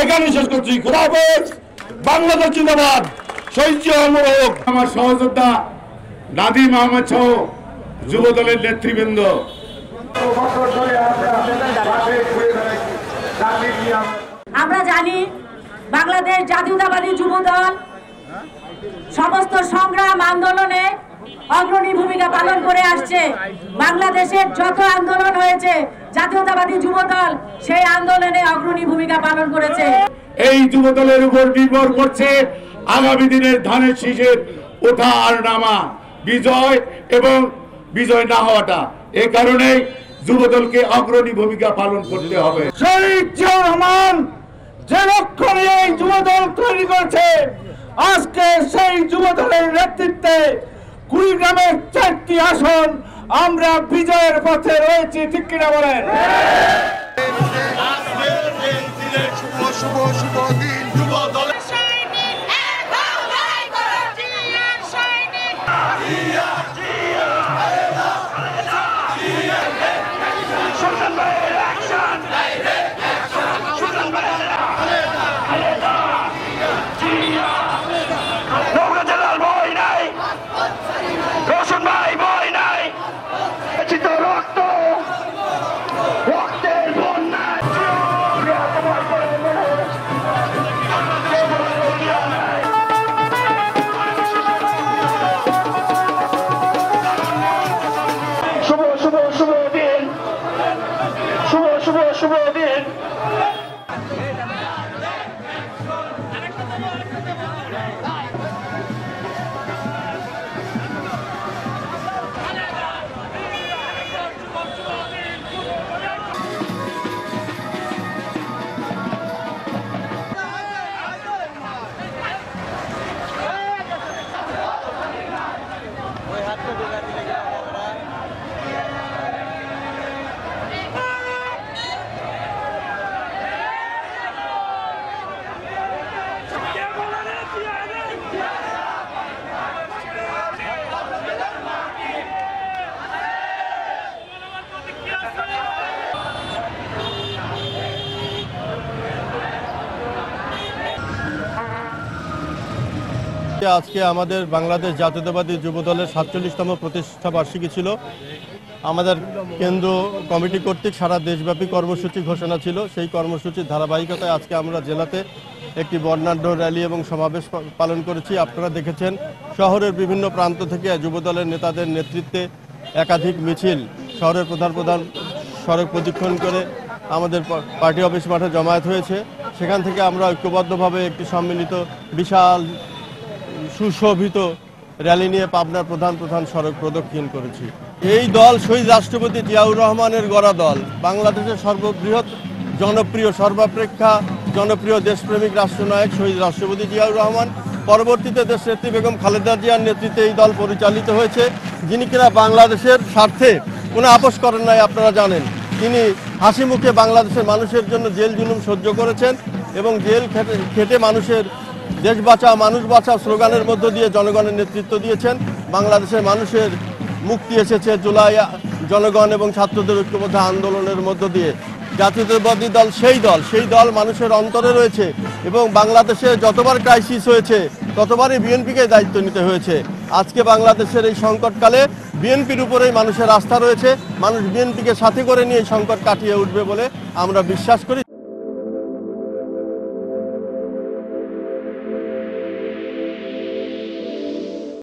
এখানে শেষ করছি। খোদা হাফেজ। বাংলাদেশ জিন্দাবাদ। শহীদ জিয়া মোরক। আমার সহযোদ্ধা নাদিম আহমেদ সহ যুব দলের নেতৃবৃন্দ, আমরা জানি বাংলাদেশ জাতীয়তাবাদী যুব দল সমস্ত সংগ্রাম আন্দোলনে অগ্রণী ভূমিকা পালন করে আসছে। বাংলাদেশের যত আন্দোলন হয়েছে জাতীয়তাবাদী যুব দল সেই আন্দোলনে অগ্রণী ভূমিকা পালন করেছে। এই যুব দলের উপর নির্ভর করছে আগামী দিনের ধানের শীষের ওঠা আর নামা, বিজয় এবং বিজয় না হওয়াটা। এ কারণে যুব দলকে অগ্রণী ভূমিকা পালন করতে হবে। শহীদ জিয়াউর রহমান যে লক্ষ্য নিয়ে এই যুব দল তৈরি করেছে, আজকে সেই যুব দলের নেতৃত্বে কুড়িগ্রামের 4টি আসন আমরা বিজয়ের পথে রয়েছি। ঠিক কিনা বলেন? শুভ দিন যুব দলের শুভ দিন। আজকে আমাদের বাংলাদেশ জাতীয়তাবাদী যুব দলের 47তম প্রতিষ্ঠা বার্ষিকী ছিল। আমাদের কেন্দ্র কমিটি কর্তৃক সারা দেশব্যাপী কর্মসূচি ঘোষণা ছিল। সেই কর্মসূচির ধারাবাহিকতায় আজকে আমরা জেলাতে একটি বর্ণাঢ্য র্যালি এবং সমাবেশ পালন করেছি। আপনারা দেখেছেন শহরের বিভিন্ন প্রান্ত থেকে যুব দলের নেতাদের নেতৃত্বে একাধিক মিছিল শহরের প্রধান সড়ক প্রদক্ষিণ করে আমাদের পার্টি অফিস মাঠে জমায়েত হয়েছে। সেখান থেকে আমরা ঐক্যবদ্ধভাবে একটি সম্মিলিত বিশাল সুশোভিত র্যালি নিয়ে পাবনার প্রধান সড়ক প্রদক্ষিণ করেছি। এই দল শহীদ রাষ্ট্রপতি জিয়াউর রহমানের গড়া দল। বাংলাদেশের সর্ববৃহৎ জনপ্রিয় সর্বাপেক্ষা জনপ্রিয় দেশপ্রেমিক রাষ্ট্রনায়ক শহীদ রাষ্ট্রপতি জিয়াউর রহমান, পরবর্তীতে দেশনেত্রী বেগম খালেদা জিয়ার নেতৃত্বে এই দল পরিচালিত হয়েছে, যিনি কিনা বাংলাদেশের স্বার্থে কোনো আপোষ করেন নাই। আপনারা জানেন তিনি হাসি মুখে বাংলাদেশের মানুষের জন্য জেল জুলুম সহ্য করেছেন এবং জেল খেটে মানুষের দেশ বাঁচাও মানুষ বাঁচাও স্লোগানের মধ্য দিয়ে জনগণের নেতৃত্ব দিয়েছেন। বাংলাদেশের মানুষের মুক্তি এসেছে জুলাই জনগণ এবং ছাত্রদের ঐক্যবদ্ধ আন্দোলনের মধ্য দিয়ে। জাতীয়তাবাদী দল সেই দল মানুষের অন্তরে রয়েছে এবং বাংলাদেশে যতবার ক্রাইসিস হয়েছে ততবারই বিএনপিকে দায়িত্ব নিতে হয়েছে। আজকে বাংলাদেশের এই সংকটকালে বিএনপির উপরেই মানুষের আস্থা রয়েছে। মানুষ বিএনপিকে সাথে করে নিয়ে এই সংকট কাটিয়ে উঠবে বলে আমরা বিশ্বাস করি।